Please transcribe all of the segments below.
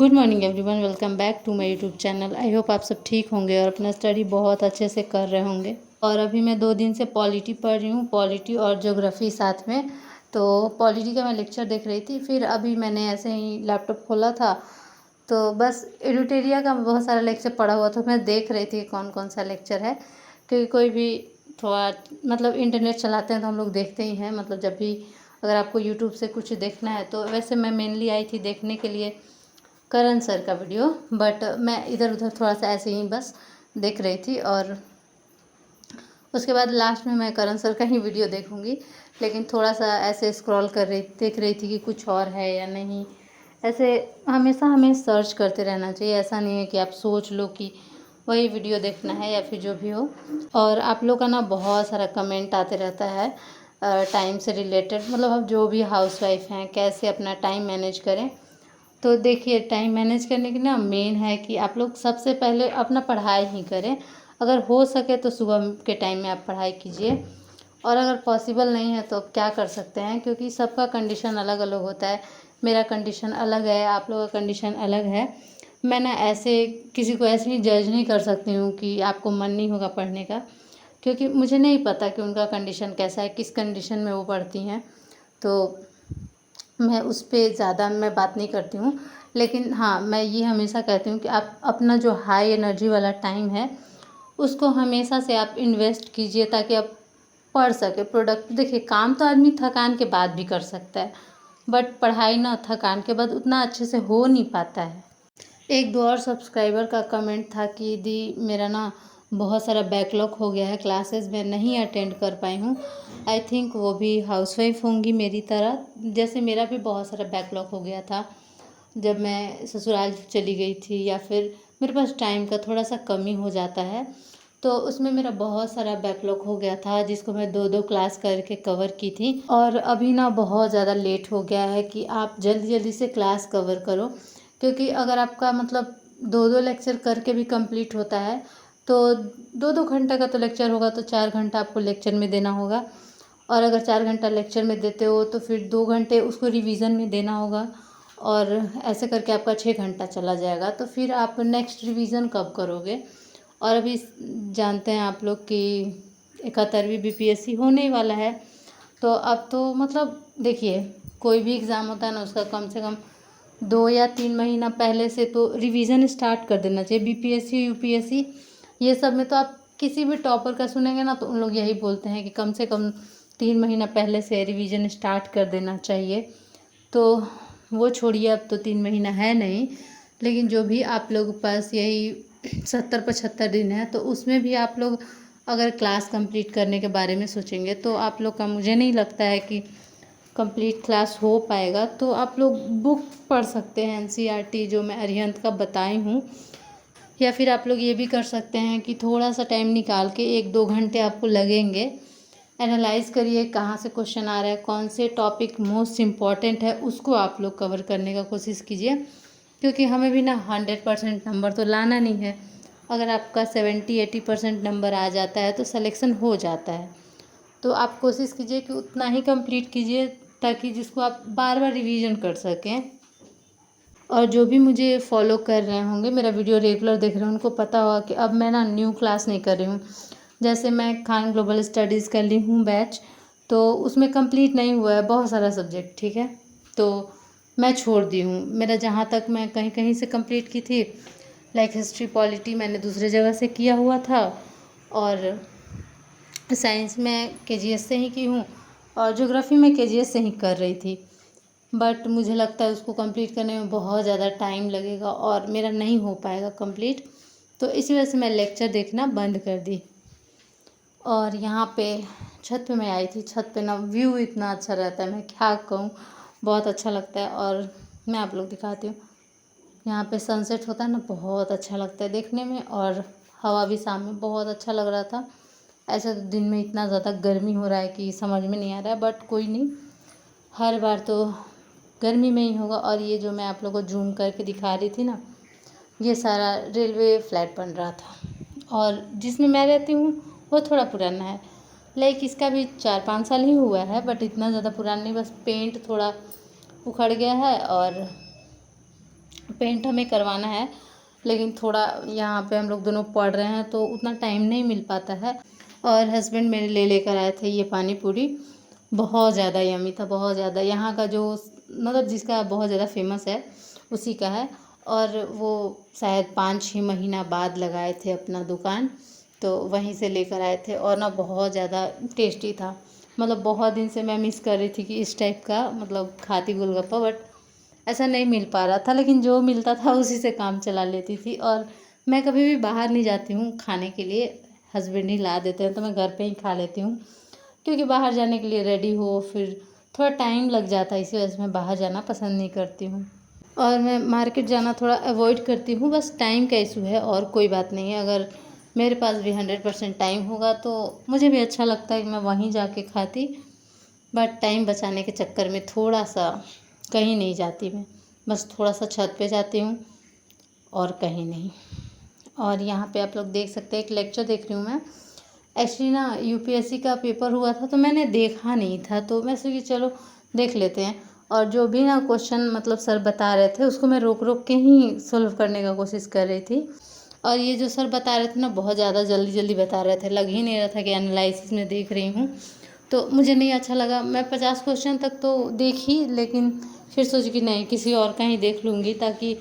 Good morning everyone, welcome back to my YouTube channel. I hope आप सब ठीक होंगे और अपना स्टडी बहुत अच्छे से कर रहे होंगे। और अभी मैं 2 दिन से पॉलिटी पढ़ रही हूँ, पॉलिटी और ज्योग्राफी साथ में। तो पॉलिटी का मैं लेक्चर देख रही थी, फिर अभी मैंने ऐसे ही लैपटॉप खोला था तो बस एडिटेरिया का बहुत सारा लेक्चर पढ़ा हुआ था, मैं देख रही थी कौन कौन सा लेक्चर है। क्योंकि कोई भी थोड़ा मतलब इंटरनेट चलाते हैं तो हम लोग देखते ही हैं, मतलब जब भी अगर आपको यूट्यूब से कुछ देखना है तो वैसे मैं मेनली आई थी देखने के लिए करण सर का वीडियो, बट मैं इधर उधर थोड़ा सा ऐसे ही बस देख रही थी। और उसके बाद लास्ट में मैं करण सर का ही वीडियो देखूंगी, लेकिन थोड़ा सा ऐसे स्क्रॉल कर रही देख रही थी कि कुछ और है या नहीं। ऐसे हमेशा हमें सर्च करते रहना चाहिए, ऐसा नहीं है कि आप सोच लो कि वही वीडियो देखना है या फिर जो भी हो। और आप लोग का ना बहुत सारा कमेंट आते रहता है टाइम से रिलेटेड, मतलब अब जो भी हाउसवाइफ हैं कैसे अपना टाइम मैनेज करें। तो देखिए, टाइम मैनेज करने की ना मेन है कि आप लोग सबसे पहले अपना पढ़ाई ही करें। अगर हो सके तो सुबह के टाइम में आप पढ़ाई कीजिए, और अगर पॉसिबल नहीं है तो आप क्या कर सकते हैं, क्योंकि सबका कंडीशन अलग अलग होता है। मेरा कंडीशन अलग है, आप लोगों का कंडीशन अलग है। मैं ना ऐसे किसी को ऐसे ही जज नहीं कर सकती हूँ कि आपको मन नहीं होगा पढ़ने का, क्योंकि मुझे नहीं पता कि उनका कंडीशन कैसा है, किस कंडीशन में वो पढ़ती हैं। तो मैं उस पर ज़्यादा मैं बात नहीं करती हूँ। लेकिन हाँ, मैं ये हमेशा कहती हूँ कि आप अपना जो हाई एनर्जी वाला टाइम है उसको हमेशा से आप इन्वेस्ट कीजिए, ताकि आप पढ़ सके प्रोडक्ट। देखिए, काम तो आदमी थकान के बाद भी कर सकता है, बट पढ़ाई ना थकान के बाद उतना अच्छे से हो नहीं पाता है। एक दो और सब्सक्राइबर का कमेंट था कि दी मेरा ना बहुत सारा बैकलॉग हो गया है, क्लासेस में नहीं अटेंड कर पाई हूँ। आई थिंक वो भी हाउसवाइफ होंगी मेरी तरह, जैसे मेरा भी बहुत सारा बैकलॉग हो गया था जब मैं ससुराल चली गई थी, या फिर मेरे पास टाइम का थोड़ा सा कमी हो जाता है। तो उसमें मेरा बहुत सारा बैकलॉग हो गया था जिसको मैं 2 2 क्लास करके कवर की थी। और अभी ना बहुत ज़्यादा लेट हो गया है कि आप जल्दी जल्दी से क्लास कवर करो, क्योंकि अगर आपका मतलब 2 2 लेक्चर करके भी कंप्लीट होता है तो 2 2 घंटा का तो लेक्चर होगा, तो 4 घंटा आपको लेक्चर में देना होगा। और अगर 4 घंटा लेक्चर में देते हो तो फिर 2 घंटे उसको रिवीजन में देना होगा, और ऐसे करके आपका 6 घंटा चला जाएगा। तो फिर आप नेक्स्ट रिवीजन कब करोगे। और अभी जानते हैं आप लोग कि 71वीं बीपीएससी होने ही वाला है। तो अब तो मतलब देखिए, कोई भी एग्ज़ाम होता है ना, उसका कम से कम 2 या 3 महीना पहले से तो रिवीजन स्टार्ट कर देना चाहिए। बीपीएससी यूपीएससी ये सब में तो आप किसी भी टॉपर का सुनेंगे ना, तो उन लोग यही बोलते हैं कि कम से कम 3 महीना पहले से रिवीजन स्टार्ट कर देना चाहिए। तो वो छोड़िए, अब तो 3 महीना है नहीं, लेकिन जो भी आप लोग पास यही 70 75 दिन है, तो उसमें भी आप लोग अगर क्लास कंप्लीट करने के बारे में सोचेंगे तो आप लोग का मुझे नहीं लगता है कि कंप्लीट क्लास हो पाएगा। तो आप लोग बुक पढ़ सकते हैं एनसीईआरटी जो मैं अरिहंत का बताई हूँ, या फिर आप लोग ये भी कर सकते हैं कि थोड़ा सा टाइम निकाल के 1 2 घंटे आपको लगेंगे, एनालाइज करिए कहाँ से क्वेश्चन आ रहा है, कौन से टॉपिक मोस्ट इम्पॉर्टेंट है उसको आप लोग कवर करने का कोशिश कीजिए। क्योंकि हमें भी ना 100% नंबर तो लाना नहीं है। अगर आपका 70 80% नंबर आ जाता है तो सिलेक्शन हो जाता है। तो आप कोशिश कीजिए कि उतना ही कंप्लीट कीजिए, ताकि जिसको आप बार बार रिवीजन कर सकें। और जो भी मुझे फॉलो कर रहे होंगे, मेरा वीडियो रेगुलर देख रहे हैं, उनको पता होगा कि अब मैं ना न्यू क्लास नहीं कर रही हूँ। जैसे मैं खान ग्लोबल स्टडीज़ कर ली हूँ बैच, तो उसमें कंप्लीट नहीं हुआ है बहुत सारा सब्जेक्ट, ठीक है। तो मैं छोड़ दी हूँ। मेरा जहाँ तक मैं कहीं कहीं से कंप्लीट की थी, लाइक हिस्ट्री पॉलिटी मैंने दूसरे जगह से किया हुआ था, और साइंस में केजीएस से ही की हूँ, और ज्योग्राफी में केजीएस से ही कर रही थी। बट मुझे लगता है उसको कंप्लीट करने में बहुत ज़्यादा टाइम लगेगा और मेरा नहीं हो पाएगा कंप्लीट। तो इसी वजह से मैं लेक्चर देखना बंद कर दी। और यहाँ पे छत पे मैं आई थी, छत पे ना व्यू इतना अच्छा रहता है, मैं क्या कहूँ, बहुत अच्छा लगता है। और मैं आप लोग दिखाती हूँ, यहाँ पे सनसेट होता है ना, बहुत अच्छा लगता है देखने में, और हवा भी शाम में बहुत अच्छा लग रहा था। ऐसे तो दिन में इतना ज़्यादा गर्मी हो रहा है कि समझ में नहीं आ रहा है, बट कोई नहीं, हर बार तो गर्मी में ही होगा। और ये जो मैं आप लोगों को जूम करके दिखा रही थी ना, ये सारा रेलवे फ्लैट बन रहा था, और जिसमें मैं रहती हूँ वो थोड़ा पुराना है। लाइक इसका भी 4 5 साल ही हुआ है, बट इतना ज़्यादा पुराना नहीं, बस पेंट थोड़ा उखड़ गया है और पेंट हमें करवाना है, लेकिन थोड़ा यहाँ पे हम लोग दोनों पढ़ रहे हैं तो उतना टाइम नहीं मिल पाता है। और हस्बैंड मेरे लेकर आए थे ये पानी पूरी, बहुत ज़्यादा यम्मी था, बहुत ज़्यादा। यहाँ का जो मतलब जिसका बहुत ज़्यादा फेमस है उसी का है, और वो शायद 5-6 महीना बाद लगाए थे अपना दुकान, तो वहीं से लेकर आए थे। और ना बहुत ज़्यादा टेस्टी था, मतलब बहुत दिन से मैं मिस कर रही थी कि इस टाइप का मतलब खाती गोलगप्पा, बट ऐसा नहीं मिल पा रहा था। लेकिन जो मिलता था उसी से काम चला लेती थी। और मैं कभी भी बाहर नहीं जाती हूँ खाने के लिए, हस्बैंड ही ला देते हैं तो मैं घर पे ही खा लेती हूँ, क्योंकि बाहर जाने के लिए रेडी हो फिर थोड़ा टाइम लग जाता है, इसी वजह से मैं बाहर जाना पसंद नहीं करती हूँ। और मैं मार्केट जाना थोड़ा अवॉइड करती हूँ, बस टाइम का इशू है और कोई बात नहीं है। अगर मेरे पास भी 100% टाइम होगा तो मुझे भी अच्छा लगता है कि मैं वहीं जाके खाती, बट टाइम बचाने के चक्कर में थोड़ा सा कहीं नहीं जाती मैं, बस थोड़ा सा छत पे जाती हूँ और कहीं नहीं। और यहाँ पे आप लोग देख सकते हैं एक लेक्चर देख रही हूँ मैं। एक्चुअली ना यूपीएससी का पेपर हुआ था तो मैंने देखा नहीं था, तो मैं सोची चलो देख लेते हैं। और जो भी ना क्वेश्चन मतलब सर बता रहे थे उसको मैं रोक रोक के ही सॉल्व करने का कोशिश कर रही थी। और ये जो सर बता रहे थे ना बहुत ज़्यादा जल्दी जल्दी बता रहे थे, लग ही नहीं रहा था कि एनालिसिस में देख रही हूँ, तो मुझे नहीं अच्छा लगा। मैं 50 क्वेश्चन तक तो देखी, लेकिन फिर सोची कि नहीं किसी और का ही देख लूँगी, ताकि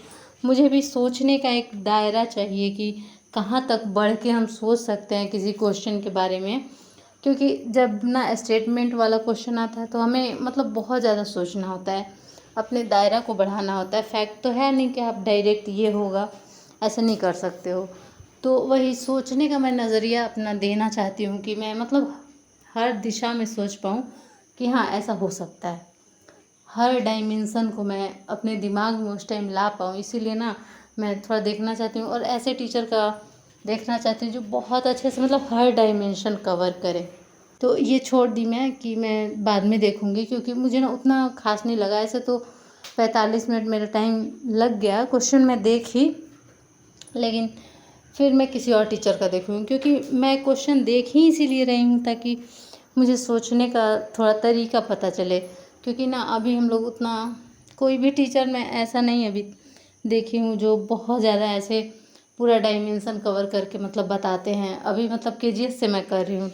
मुझे भी सोचने का एक दायरा चाहिए कि कहाँ तक बढ़ के हम सोच सकते हैं किसी क्वेश्चन के बारे में। क्योंकि जब ना स्टेटमेंट वाला क्वेश्चन आता है तो हमें मतलब बहुत ज़्यादा सोचना होता है, अपने दायरा को बढ़ाना होता है। फैक्ट तो है नहीं कि आप डायरेक्ट ये होगा ऐसा नहीं कर सकते हो। तो वही सोचने का मैं नज़रिया अपना देना चाहती हूँ कि मैं मतलब हर दिशा में सोच पाऊँ कि हाँ ऐसा हो सकता है, हर डायमेंशन को मैं अपने दिमाग में उस टाइम ला पाऊँ। इसीलिए ना मैं थोड़ा देखना चाहती हूँ, और ऐसे टीचर का देखना चाहती हूँ जो बहुत अच्छे से मतलब हर डायमेंशन कवर करे। तो ये छोड़ दी मैं कि मैं बाद में देखूँगी, क्योंकि मुझे ना उतना खास नहीं लगा। ऐसे तो 45 मिनट मेरा टाइम लग गया, क्वेश्चन मैं देखी, लेकिन फिर मैं किसी और टीचर का देखूँगी, क्योंकि मैं क्वेश्चन देख ही इसीलिए रही हूँ ताकि मुझे सोचने का थोड़ा तरीका पता चले। क्योंकि ना अभी हम लोग उतना कोई भी टीचर मैं ऐसा नहीं अभी देखी हूँ जो बहुत ज़्यादा ऐसे पूरा डायमेंशन कवर करके मतलब बताते हैं। अभी मतलब केजीएस से मैं कर रही हूँ,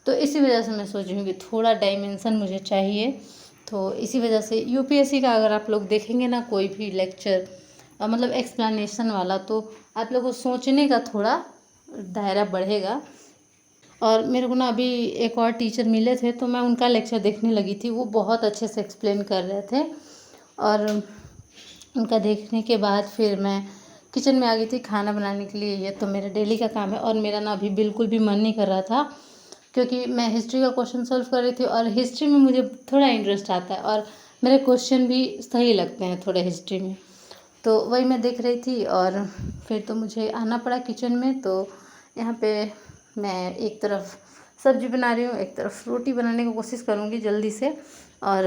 तो इसी वजह से मैं सोच रही हूँ कि थोड़ा डायमेंशन मुझे चाहिए। तो इसी वजह से यूपीएससी का अगर आप लोग देखेंगे ना कोई भी लेक्चर मतलब एक्सप्लेनेशन वाला, तो आप लोगों को सोचने का थोड़ा दायरा बढ़ेगा। और मेरे को ना अभी एक और टीचर मिले थे तो मैं उनका लेक्चर देखने लगी थी, वो बहुत अच्छे से एक्सप्लेन कर रहे थे। और उनका देखने के बाद फिर मैं किचन में आ गई थी खाना बनाने के लिए। ये तो मेरा डेली का काम है, और मेरा ना अभी बिल्कुल भी मन नहीं कर रहा था, क्योंकि मैं हिस्ट्री का क्वेश्चन सॉल्व कर रही थी, और हिस्ट्री में मुझे थोड़ा इंटरेस्ट आता है और मेरे क्वेश्चन भी सही लगते हैं थोड़े हिस्ट्री में। तो वही मैं देख रही थी, और फिर तो मुझे आना पड़ा किचन में। तो यहाँ पे मैं एक तरफ सब्जी बना रही हूँ, एक तरफ रोटी बनाने की कोशिश करूँगी जल्दी से। और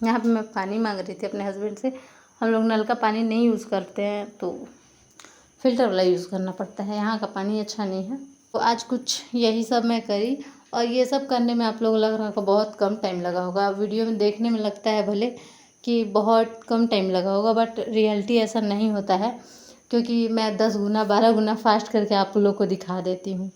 यहाँ पे मैं पानी मांग रही थी अपने हस्बैंड से। हम लोग नल का पानी नहीं यूज़ करते हैं, तो फ़िल्टर वाला यूज़ करना पड़ता है, यहाँ का पानी अच्छा नहीं है। तो आज कुछ यही सब मैं करी, और ये सब करने में आप लोग लग रहा होगा बहुत कम टाइम लगा होगा। वीडियो में देखने में लगता है भले कि बहुत कम टाइम लगा होगा, बट रियलिटी ऐसा नहीं होता है, क्योंकि मैं 10 गुना 12 गुना फास्ट करके आप लोग को दिखा देती हूँ।